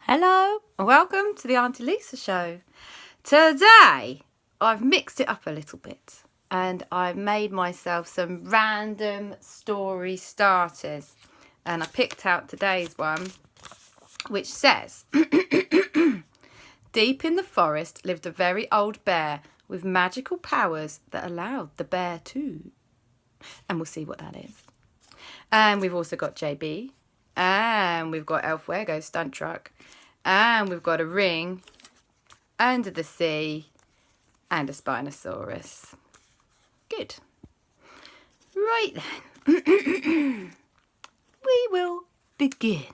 Hello and welcome to the Aunty Lisa show. Today I've mixed it up a little bit and I've made myself some random story starters, and I picked out today's one, which says deep in the forest lived a very old bear with magical powers that allowed the bear to, and we'll see what that is. And we've also got JB, and we've got El Fuego stunt truck, and we've got a ring, under the sea, and a Spinosaurus. Good. Right then. We will begin.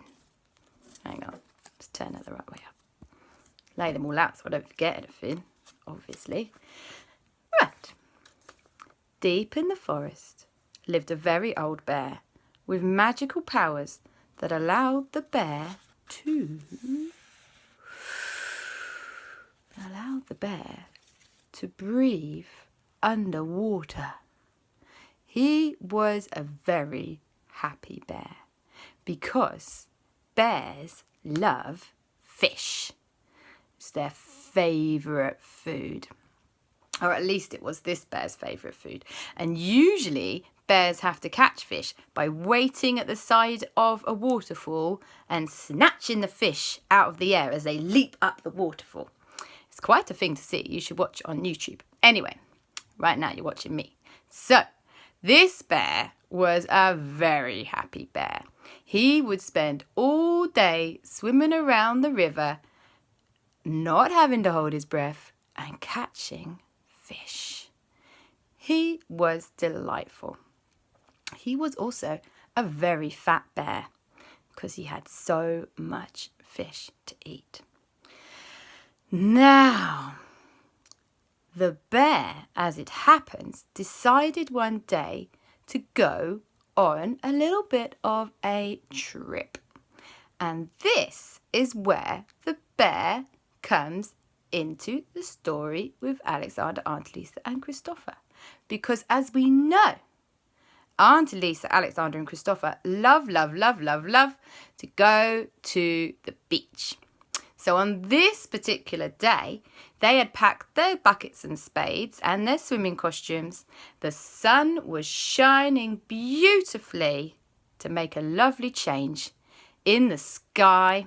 Hang on. Let's turn it the right way up. Lay them all out so I don't forget anything, obviously. Right. Deep in the forest lived a very old bear with magical powers that allowed the bear to breathe underwater. He was a very happy bear because bears love fish. It's their favourite food. Or at least it was this bear's favourite food. And usually bears have to catch fish by waiting at the side of a waterfall and snatching the fish out of the air as they leap up the waterfall. It's quite a thing to see. You should watch on YouTube. Anyway, right now you're watching me. So, this bear was a very happy bear. He would spend all day swimming around the river, not having to hold his breath, and catching fish. He was delightful. He was also a very fat bear because he had so much fish to eat. Now, the bear, as it happens, decided one day to go on a little bit of a trip. And this is where the bear comes into the story with Aleksander, Aunty Lisa and Kristoffer. Because as we know, Aunty Lisa, Aleksander and Kristoffer love to go to the beach. So on this particular day, they had packed their buckets and spades and their swimming costumes. The sun was shining beautifully to make a lovely change in the sky.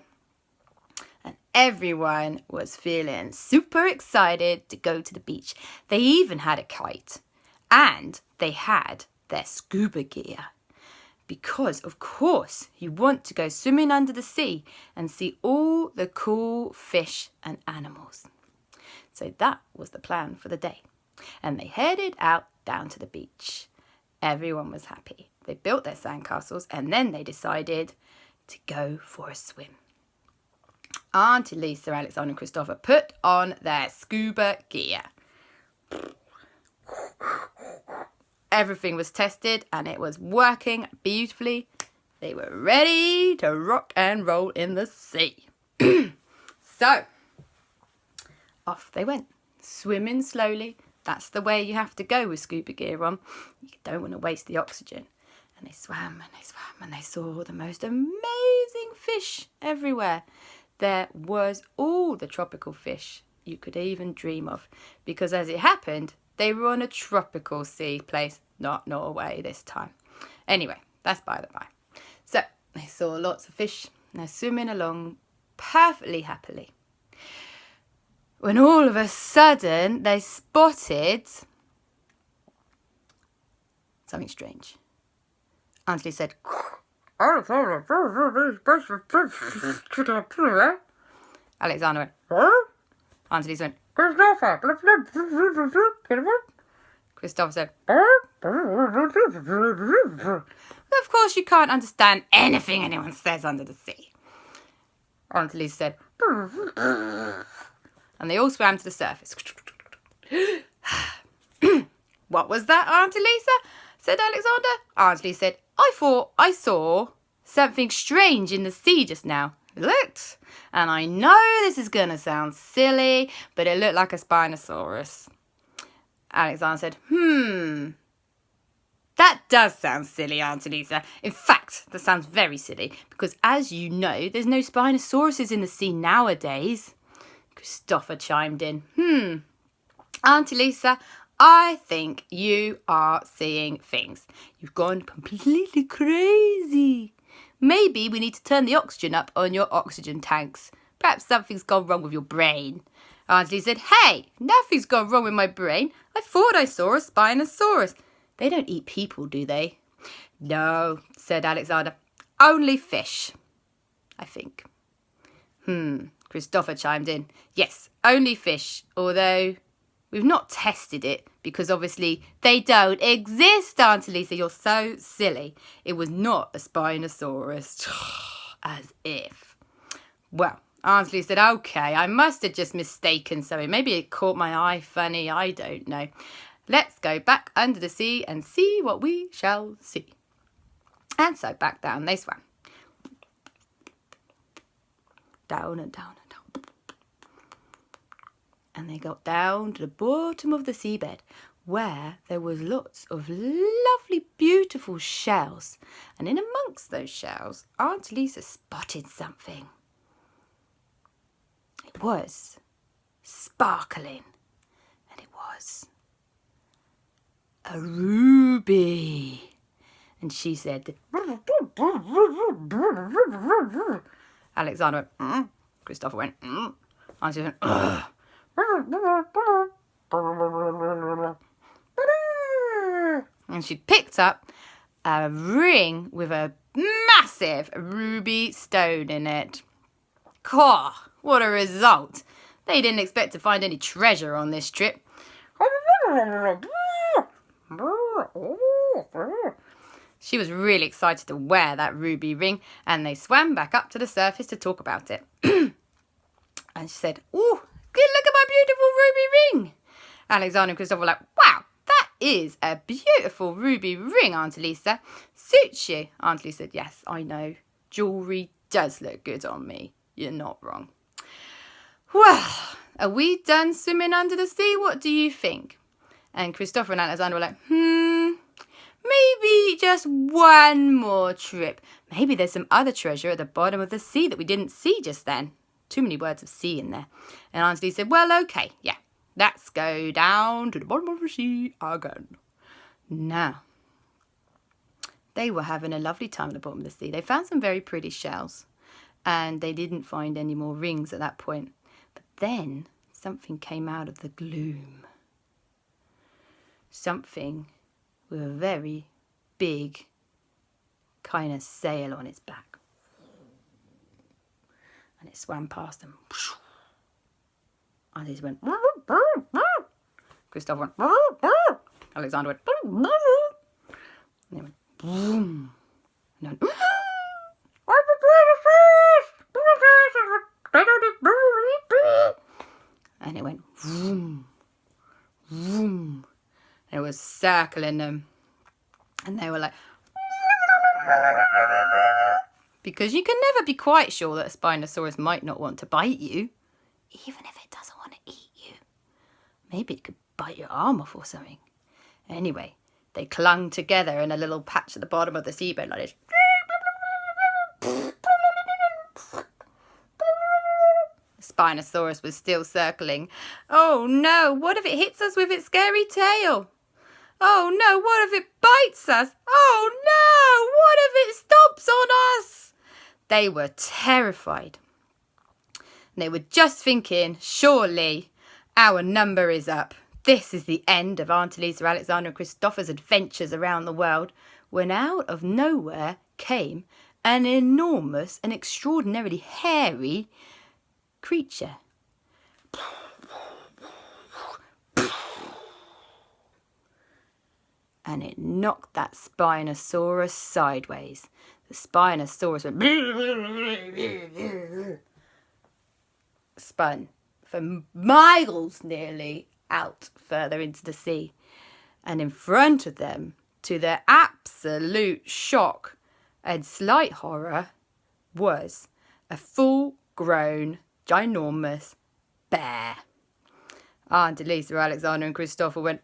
And everyone was feeling super excited to go to the beach. They even had a kite. And they had their scuba gear. Because, of course, you want to go swimming under the sea and see all the cool fish and animals. So that was the plan for the day. And they headed out down to the beach. Everyone was happy. They built their sandcastles and then they decided to go for a swim. Aunty Lisa, Aleksander and Kristoffer put on their scuba gear. Everything was tested and it was working beautifully. They were ready to rock and roll in the sea. So, off they went, swimming slowly. That's the way you have to go with scuba gear on. You don't want to waste the oxygen. And they swam and they swam and they saw the most amazing fish everywhere. There was all the tropical fish you could even dream of. Because as it happened, they were on a tropical sea place, not Norway this time. Anyway, that's by the by. So, they saw lots of fish, and they're swimming along perfectly happily. When all of a sudden, they spotted something strange. Aunty said, Aleksander went, Aunty went, Kristoffer said, of course you can't understand anything anyone says under the sea. Aunty Lisa said, and they all swam to the surface. What was that, Aunty Lisa? Said Aleksander. Aunty Lisa said, I thought I saw something strange in the sea just now. It looked, and I know this is going to sound silly, but it looked like a Spinosaurus. Aleksander said, That does sound silly, Aunty Lisa. In fact, that sounds very silly because, as you know, there's no Spinosauruses in the sea nowadays. Kristoffer chimed in. Aunty Lisa, I think you are seeing things. You've gone completely crazy. Maybe we need to turn the oxygen up on your oxygen tanks. Perhaps something's gone wrong with your brain. Aunty said, hey, nothing's gone wrong with my brain. I thought I saw a Spinosaurus. They don't eat people, do they? No, said Aleksander. Only fish, I think. Kristoffer chimed in. Yes, only fish, although we've not tested it because obviously they don't exist, Aunty Lisa. You're so silly. It was not a Spinosaurus. As if. Well, Aunty Lisa said, okay, I must have just mistaken something. Maybe it caught my eye funny. I don't know. Let's go back under the sea and see what we shall see. And so back down they swam. Down and down and down. And they got down to the bottom of the seabed where there was lots of lovely, beautiful shells. And in amongst those shells, Aunty Lisa spotted something. It was sparkling. And it was a ruby. And she said, Aleksander went, Kristoffer went, Aunty went, ugh. And she picked up a ring with a massive ruby stone in it. Caw, what a result. They didn't expect to find any treasure on this trip. She was really excited to wear that ruby ring, and they swam back up to the surface to talk about it. And she said, "Oh, look at my beautiful ruby ring." Aleksander and Kristoffer were like, "Wow, that is a beautiful ruby ring, Aunty Lisa. Suits you." Aunty Lisa said, "Yes, I know. Jewellery does look good on me. You're not wrong." Well, are we done swimming under the sea? What do you think? And Kristoffer and Aleksander were like, maybe just one more trip. Maybe there's some other treasure at the bottom of the sea that we didn't see just then. Too many words of sea in there. And Aunty said, well, okay, yeah, let's go down to the bottom of the sea again. Now, they were having a lovely time at the bottom of the sea. They found some very pretty shells, and they didn't find any more rings at that point. But then something came out of the gloom. Something with a very big kind of sail on its back. And it swam past them. And it went. Kristoffer went. Aleksander went. And they went. Boom. And they went. And it went. Vroom. Vroom. It was circling them. And they were like, because you can never be quite sure that a Spinosaurus might not want to bite you, even if it doesn't want to eat you. Maybe it could bite your arm off or something. Anyway, they clung together in a little patch at the bottom of the seabed like this. The Spinosaurus was still circling. Oh no, what if it hits us with its scary tail? Oh no, what if it bites us? Oh no, what if it stomps on us? They were terrified. And they were just thinking, surely our number is up. This is the end of Aunty Lisa, Aleksander and Kristoffer's adventures around the world, when out of nowhere came an enormous and extraordinarily hairy creature. And it knocked that Spinosaurus sideways. The Spinosaurus went spun for miles nearly out further into the sea. And in front of them, to their absolute shock and slight horror, was a full-grown, ginormous bear. Aunty Lisa, Aleksander and Kristoffer went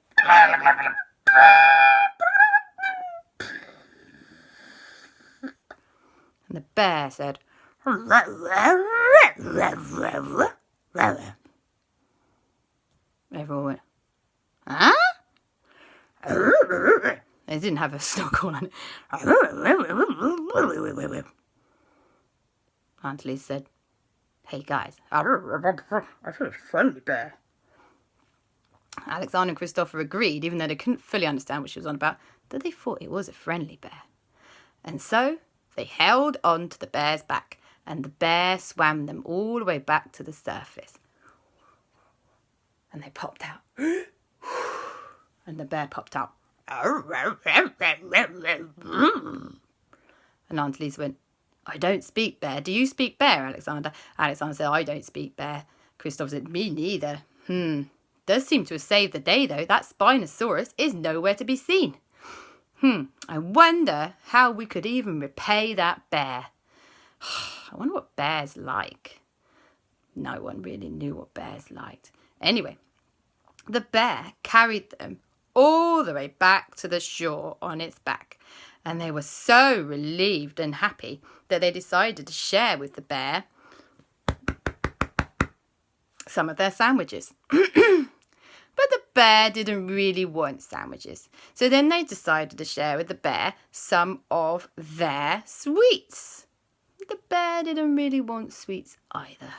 And the bear said, everyone went, huh? They didn't have a snorkel on it. Aunty Lisa said, hey guys, I feel a friendly bear. Aleksander and Kristoffer agreed, even though they couldn't fully understand what she was on about, that they thought it was a friendly bear. And so they held on to the bear's back, and the bear swam them all the way back to the surface. And they popped out. And the bear popped out. And Aunty Lisa went, I don't speak bear. Do you speak bear, Aleksander? Aleksander said, I don't speak bear. Kristoffer said, me neither. Does seem to have saved the day, though. That Spinosaurus is nowhere to be seen. I wonder how we could even repay that bear. I wonder what bears like. No one really knew what bears liked. Anyway, the bear carried them all the way back to the shore on its back. And they were so relieved and happy that they decided to share with the bear some of their sandwiches. But the bear didn't really want sandwiches. So then they decided to share with the bear some of their sweets. The bear didn't really want sweets either.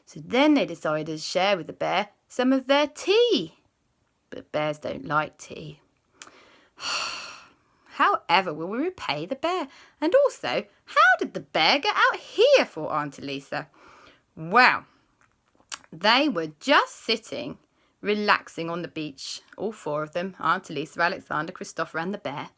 So then they decided to share with the bear some of their tea. But bears don't like tea. However, will we repay the bear? And also, how did the bear get out here for Aunty Lisa? Well, they were just sitting, relaxing on the beach, all four of them, Aunty Lisa, Aleksander, Kristoffer and the bear,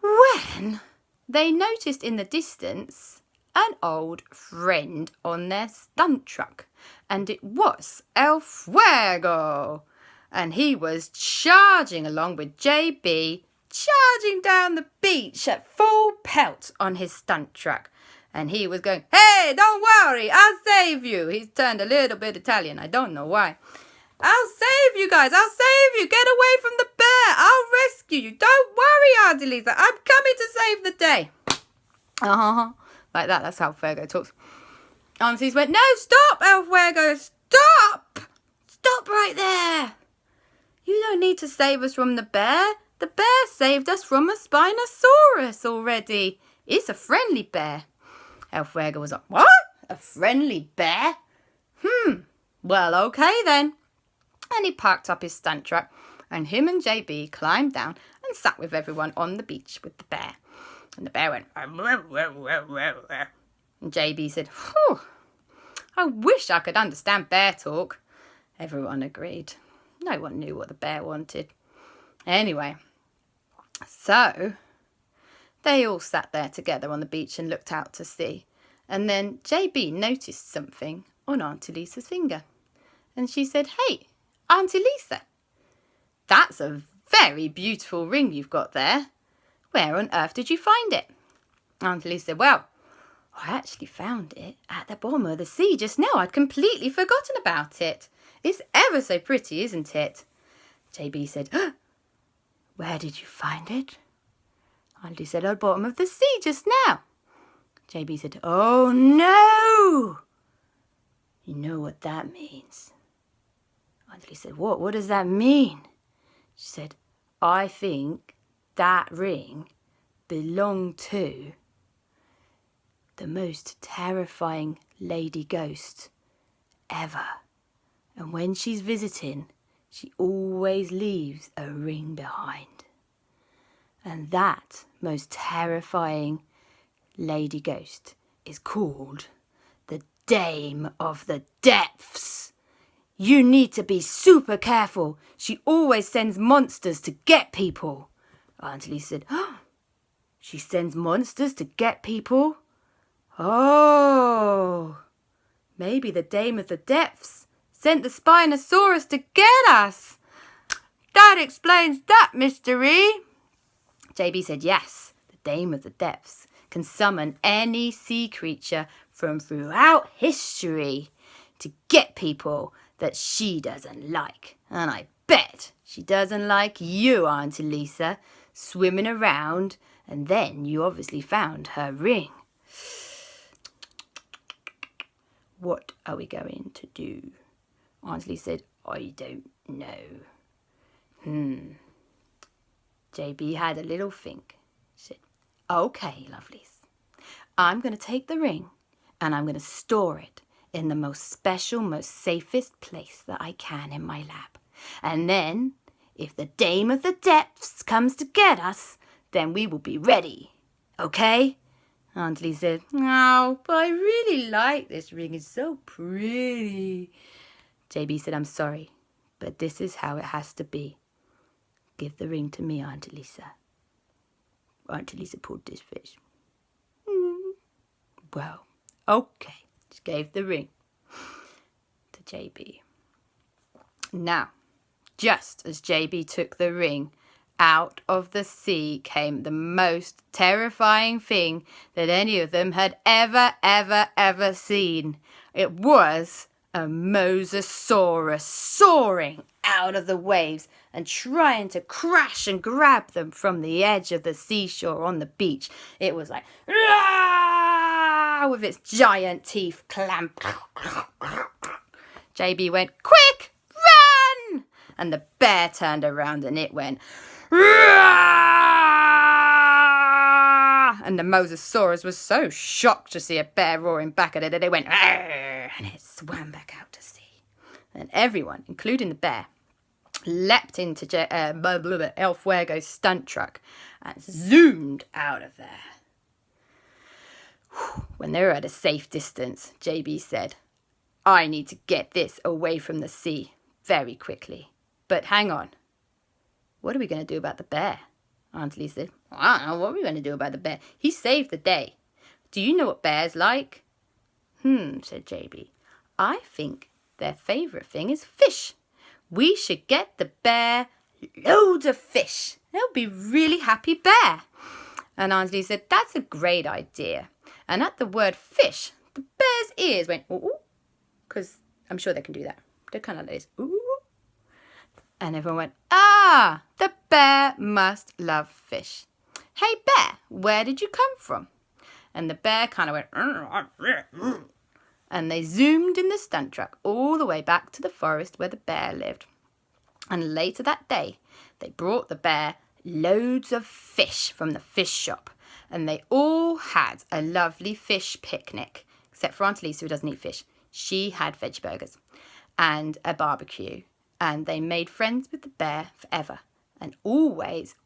when they noticed in the distance an old friend on their stunt truck. And it was El Fuego. And he was charging along with JB, charging down the beach at full pelt on his stunt truck. And he was going, hey, don't worry, I'll save you. He's turned a little bit Italian. I don't know why. I'll save you guys. I'll save you. Get away from the bear. I'll rescue you. Don't worry, Aunty Lisa. I'm coming to save the day. Like that. That's how Fuego talks. Aunties went, no, stop, El Fuego. Stop. Stop right there. You don't need to save us from the bear. The bear saved us from a Spinosaurus already. It's a friendly bear. El Fuego was like, what? A friendly bear? Well, okay then. And he parked up his stunt truck, and him and JB climbed down and sat with everyone on the beach with the bear. And the bear went, and JB said, whew, I wish I could understand bear talk. Everyone agreed. No one knew what the bear wanted. Anyway, so they all sat there together on the beach and looked out to sea. And then JB noticed something on Aunty Lisa's finger. And she said, hey, Aunty Lisa, that's a very beautiful ring you've got there. Where on earth did you find it? Aunty Lisa said, well, I actually found it at the bottom of the sea just now. I'd completely forgotten about it. It's ever so pretty, isn't it? JB said, where did you find it? Aunty said, at the bottom of the sea just now. JB said, oh no. You know what that means. Aunty said, what? What does that mean? She said, I think that ring belonged to the most terrifying lady ghost ever. And when she's visiting, she always leaves a ring behind. And that most terrifying lady ghost is called the Dame of the Depths. You need to be super careful. She always sends monsters to get people. Aunty Lisa said, oh, she sends monsters to get people? Oh, maybe the Dame of the Depths sent the Spinosaurus to get us. That explains that mystery. JB said, yes, the Dame of the Depths can summon any sea creature from throughout history to get people that she doesn't like. And I bet she doesn't like you, Aunty Lisa, swimming around And then you obviously found her ring. What are we going to do? Aunty said, I don't know. JB had a little think. She said, okay, lovelies. I'm going to take the ring and I'm going to store it in the most special, most safest place that I can in my lab. And then, if the Dame of the Depths comes to get us, then we will be ready. Okay? Aunty said, oh, but I really like this ring. It's so pretty. JB said, I'm sorry, but this is how it has to be. Give the ring to me, Aunty Lisa. Aunty Lisa pulled this fish. Well, okay. She gave the ring to JB. Now, just as JB took the ring, out of the sea came the most terrifying thing that any of them had ever seen. It was a Mosasaurus soaring out of the waves and trying to crash and grab them from the edge of the seashore on the beach. It was like, "Rah!" with its giant teeth clamp. JB went, quick, run! And the bear turned around and it went, "Rah!" And the Mosasaurus was so shocked to see a bear roaring back at it that it went, "Rah!" And it swam back out to sea. And everyone, including the bear, leapt into El Fuego's stunt truck and zoomed out of there. When they were at a safe distance, JB said, I need to get this away from the sea very quickly. But hang on. What are we going to do about the bear? Aunty said, I don't know. What are we going to do about the bear? He saved the day. Do you know what bears like? Said JB. I think their favourite thing is fish. We should get the bear loads of fish. He'll be a really happy bear. And Aunty said, that's a great idea. And at the word fish, the bear's ears went, ooh, because I'm sure they can do that. They're kind of like this, ooh. And everyone went, the bear must love fish. Hey, bear, where did you come from? And the bear kind of went, and they zoomed in the stunt truck all the way back to the forest where the bear lived. And later that day, they brought the bear loads of fish from the fish shop. And they all had a lovely fish picnic, except for Aunty Lisa, who doesn't eat fish. She had veggie burgers and a barbecue. And they made friends with the bear forever. And always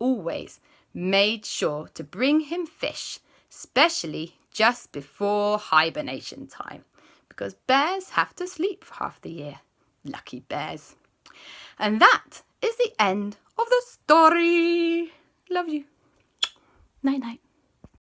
made sure to bring him fish, especially just before hibernation time. Because bears have to sleep for half the year. Lucky bears. And that is the end of the story. Love you. Night night.